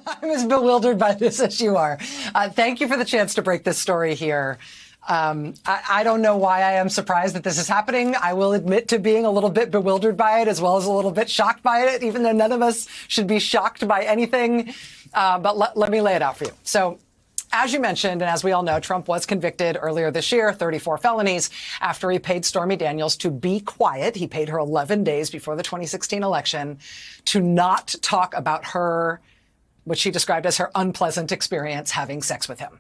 I'm as bewildered by this as you are. Thank you for the chance to break this story here. I don't know why I am surprised that this is happening. I will admit to being a little bit bewildered by it, as well as a little bit shocked by it, even though none of us should be shocked by anything. But let me lay it out for you. So, as you mentioned, and as we all know, Trump was convicted earlier this year, 34 felonies, after he paid Stormy Daniels to be quiet. He paid her 11 days before the 2016 election to not talk about her, what she described as her unpleasant experience having sex with him.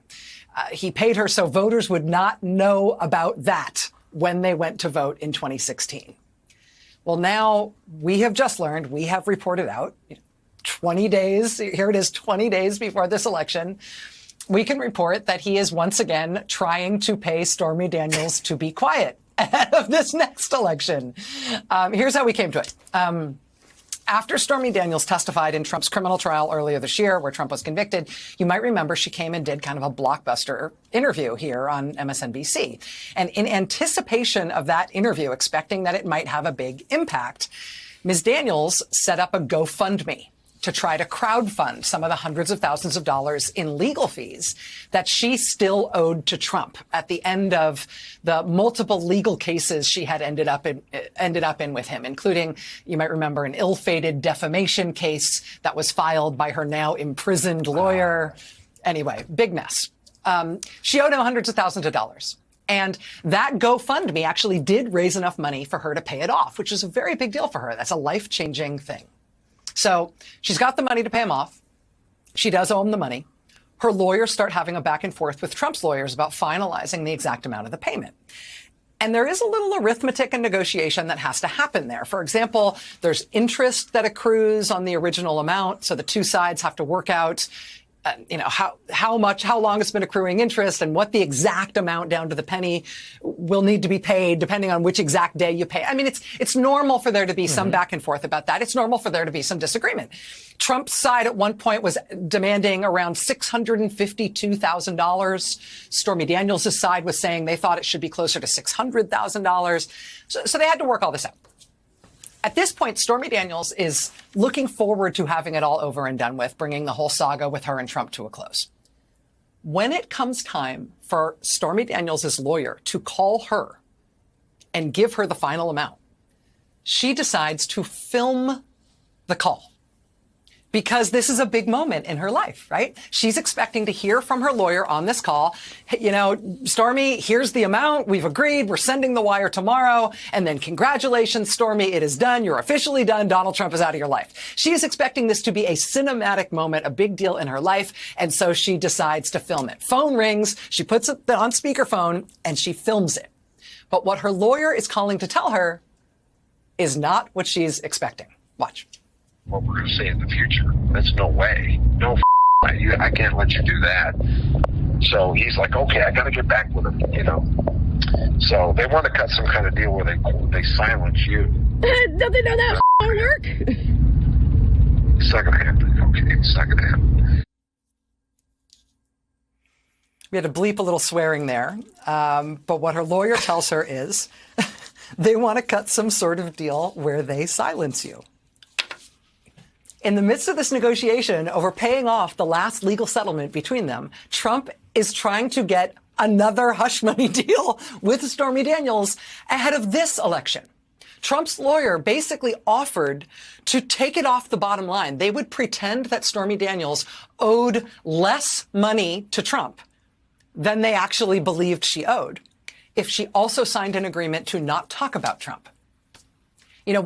He paid her so voters would not know about that when they went to vote in 2016. Well, now we have just learned, we have reported out 20 days, here it is, 20 days before this election, we can report that he is once again trying to pay Stormy Daniels to be quiet ahead of this next election. Here's how we came to it. After Stormy Daniels testified in Trump's criminal trial earlier this year, where Trump was convicted, you might remember she came and did kind of a blockbuster interview here on MSNBC. And in anticipation of that interview, expecting that it might have a big impact, Ms. Daniels set up a GoFundMe to try to crowdfund some of the hundreds of thousands of dollars in legal fees that she still owed to Trump at the end of the multiple legal cases she had ended up in with him, including, you might remember, an ill-fated defamation case that was filed by her now imprisoned lawyer. Anyway, big mess. She owed him hundreds of thousands of dollars. And that GoFundMe actually did raise enough money for her to pay it off, which is a very big deal for her. That's a life-changing thing. So she's got the money to pay him off. She does owe him the money. Her lawyers start having a back and forth with Trump's lawyers about finalizing the exact amount of the payment. And there is a little arithmetic and negotiation that has to happen there. For example, there's interest that accrues on the original amount. So the two sides have to work out how long it's been accruing interest and what the exact amount down to the penny will need to be paid depending on which exact day you pay. I mean, it's normal for there to be some back and forth about that. It's normal for there to be some disagreement. Trump's side at one point was demanding around $652,000. Stormy Daniels' side was saying they thought it should be closer to $600,000. So they had to work all this out. At this point, Stormy Daniels is looking forward to having it all over and done with, bringing the whole saga with her and Trump to a close. When it comes time for Stormy Daniels' lawyer to call her and give her the final amount, she decides to film the call. Because this is a big moment in her life, right? She's expecting to hear from her lawyer on this call. You know, Stormy, here's the amount. We've agreed. We're sending the wire tomorrow. And then congratulations, Stormy. It is done. You're officially done. Donald Trump is out of your life. She is expecting this to be a cinematic moment, a big deal in her life. And so she decides to film it. Phone rings. She puts it on speakerphone and she films it. But what her lawyer is calling to tell her is not what she's expecting. Watch. What we're going to say in the future. That's no way. No, I can't let you do that. So he's like, okay, I got to get back with him, So they want to cut some kind of deal where they silence you. Don't they know that won't work? It's not going to happen. Okay, it's not going to happen. We had to bleep a little swearing there. But what her lawyer tells her is they want to cut some sort of deal where they silence you. In the midst of this negotiation over paying off the last legal settlement between them, Trump is trying to get another hush money deal with Stormy Daniels ahead of this election. Trump's lawyer basically offered to take it off the bottom line. They would pretend that Stormy Daniels owed less money to Trump than they actually believed she owed if she also signed an agreement to not talk about Trump. You know,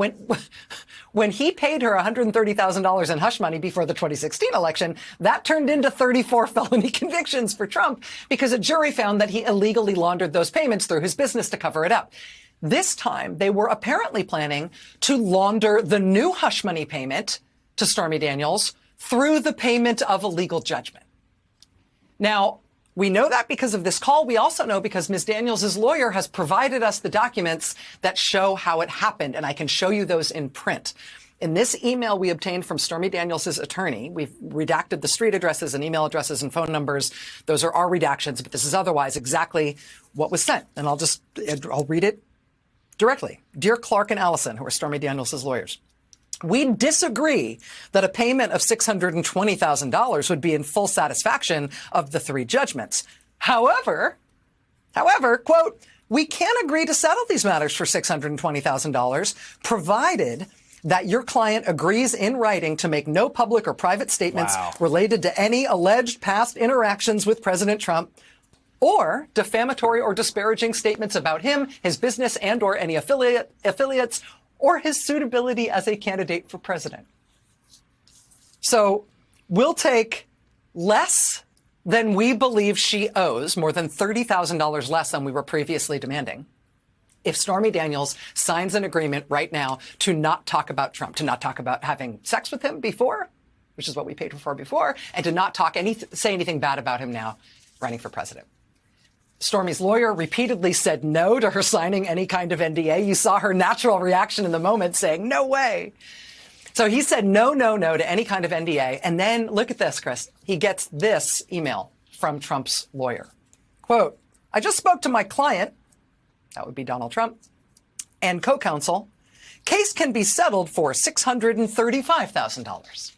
when he paid her $130,000 in hush money before the 2016 election, that turned into 34 felony convictions for Trump because a jury found that he illegally laundered those payments through his business to cover it up. This time, they were apparently planning to launder the new hush money payment to Stormy Daniels through the payment of a legal judgment. Now, we know that because of this call. We also know because Ms. Daniels' lawyer has provided us the documents that show how it happened, and I can show you those in print. In this email we obtained from Stormy Daniels' attorney, we've redacted the street addresses and email addresses and phone numbers. Those are our redactions, but this is otherwise exactly what was sent. And I'll read it directly. Dear Clark and Allison, who are Stormy Daniels' lawyers, We disagree that a payment of $620,000 would be in full satisfaction of the three judgments. However, quote, we can agree to settle these matters for $620,000, provided that your client agrees in writing to make no public or private statements related to any alleged past interactions with President Trump or defamatory or disparaging statements about him, his business, and or any affiliates, or his suitability as a candidate for president. So we'll take less than we believe she owes, more than $30,000 less than we were previously demanding, if Stormy Daniels signs an agreement right now to not talk about Trump, to not talk about having sex with him before, which is what we paid her for before, and to not say anything bad about him now running for president. Stormy's lawyer repeatedly said no to her signing any kind of NDA. You saw her natural reaction in the moment saying, no way. So he said no to any kind of NDA. And then look at this, Chris. He gets this email from Trump's lawyer. Quote, I just spoke to my client, that would be Donald Trump, and co-counsel. Case can be settled for $635,000.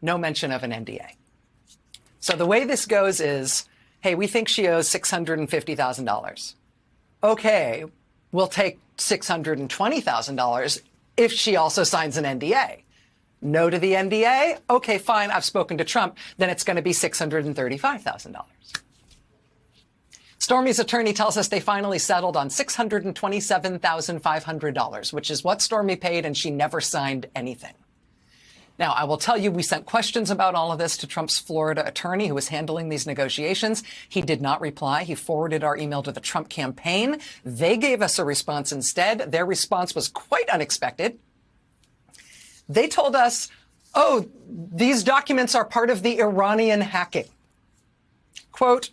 No mention of an NDA. So the way this goes is, hey, we think she owes $650,000. Okay, we'll take $620,000 if she also signs an NDA. No to the NDA? Okay, fine, I've spoken to Trump. Then it's going to be $635,000. Stormy's attorney tells us they finally settled on $627,500, which is what Stormy paid, and she never signed anything. Now, I will tell you, we sent questions about all of this to Trump's Florida attorney who was handling these negotiations. He did not reply. He forwarded our email to the Trump campaign. They gave us a response instead. Their response was quite unexpected. They told us, oh, these documents are part of the Iranian hacking. Quote,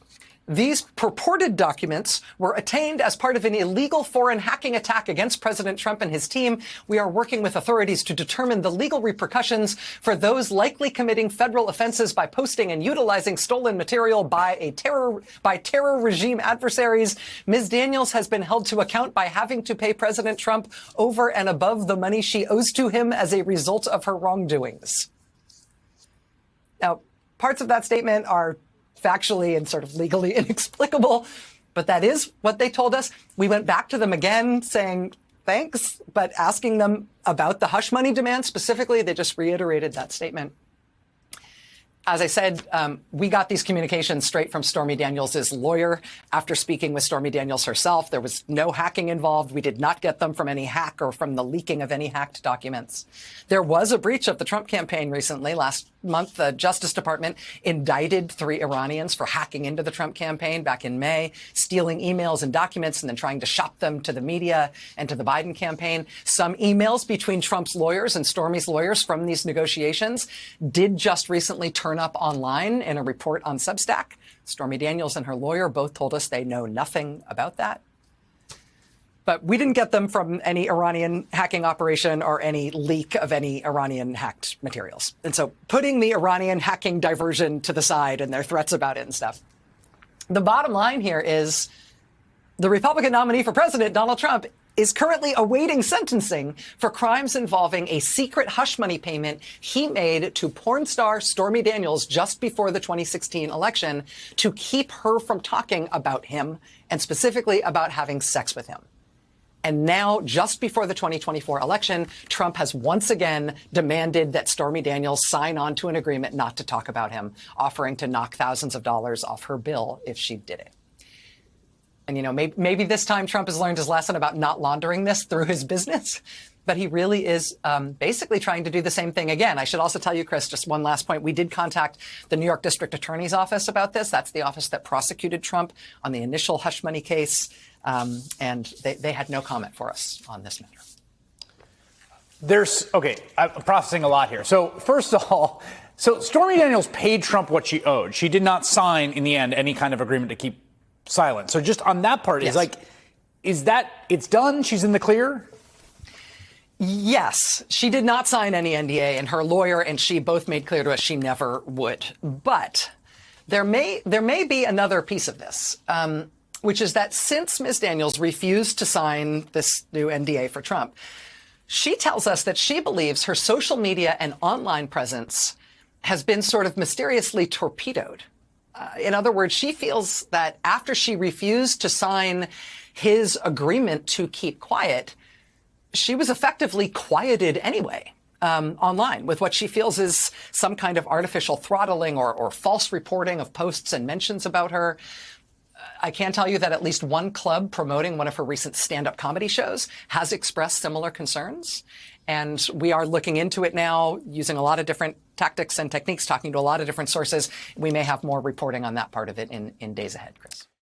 these purported documents were attained as part of an illegal foreign hacking attack against President Trump and his team. We are working with authorities to determine the legal repercussions for those likely committing federal offenses by posting and utilizing stolen material by terror regime adversaries. Ms. Daniels has been held to account by having to pay President Trump over and above the money she owes to him as a result of her wrongdoings. Now, parts of that statement are factually and sort of legally inexplicable, but that is what they told us. We went back to them again saying thanks, but asking them about the hush money demand specifically. They just reiterated that statement. As I said, we got these communications straight from Stormy Daniels' lawyer. After speaking with Stormy Daniels herself, there was no hacking involved. We did not get them from any hack or from the leaking of any hacked documents. There was a breach of the Trump campaign recently. Last month, the Justice Department indicted 3 Iranians for hacking into the Trump campaign back in May, stealing emails and documents and then trying to shop them to the media and to the Biden campaign. Some emails between Trump's lawyers and Stormy's lawyers from these negotiations did just recently turn up online in a report on Substack. Stormy Daniels and her lawyer both told us they know nothing about that. But we didn't get them from any Iranian hacking operation or any leak of any Iranian hacked materials. And so putting the Iranian hacking diversion to the side and their threats about it and stuff, the bottom line here is the Republican nominee for president, Donald Trump, is currently awaiting sentencing for crimes involving a secret hush money payment he made to porn star Stormy Daniels just before the 2016 election to keep her from talking about him and specifically about having sex with him. And now, just before the 2024 election, Trump has once again demanded that Stormy Daniels sign on to an agreement not to talk about him, offering to knock thousands of dollars off her bill if she did it. And, you know, maybe this time Trump has learned his lesson about not laundering this through his business, but he really is basically trying to do the same thing again. I should also tell you, Chris, just one last point. We did contact the New York District Attorney's Office about this. That's the office that prosecuted Trump on the initial hush money case. And they had no comment for us on this matter. I'm processing a lot here. So first of all, Stormy Daniels paid Trump what she owed. She did not sign, in the end, any kind of agreement to keep silent. So just on that part, yes. Is that it's done? She's in the clear? Yes, she did not sign any NDA, and her lawyer and she both made clear to us she never would. But there may be another piece of this, which is that since Ms. Daniels refused to sign this new NDA for Trump, She tells us that she believes her social media and online presence has been sort of mysteriously torpedoed. In other words, she feels that after she refused to sign his agreement to keep quiet, she was effectively quieted anyway online with what she feels is some kind of artificial throttling or false reporting of posts and mentions about her. I can tell you that at least one club promoting one of her recent stand-up comedy shows has expressed similar concerns. And we are looking into it now using a lot of different tactics and techniques, talking to a lot of different sources. We may have more reporting on that part of it in days ahead, Chris.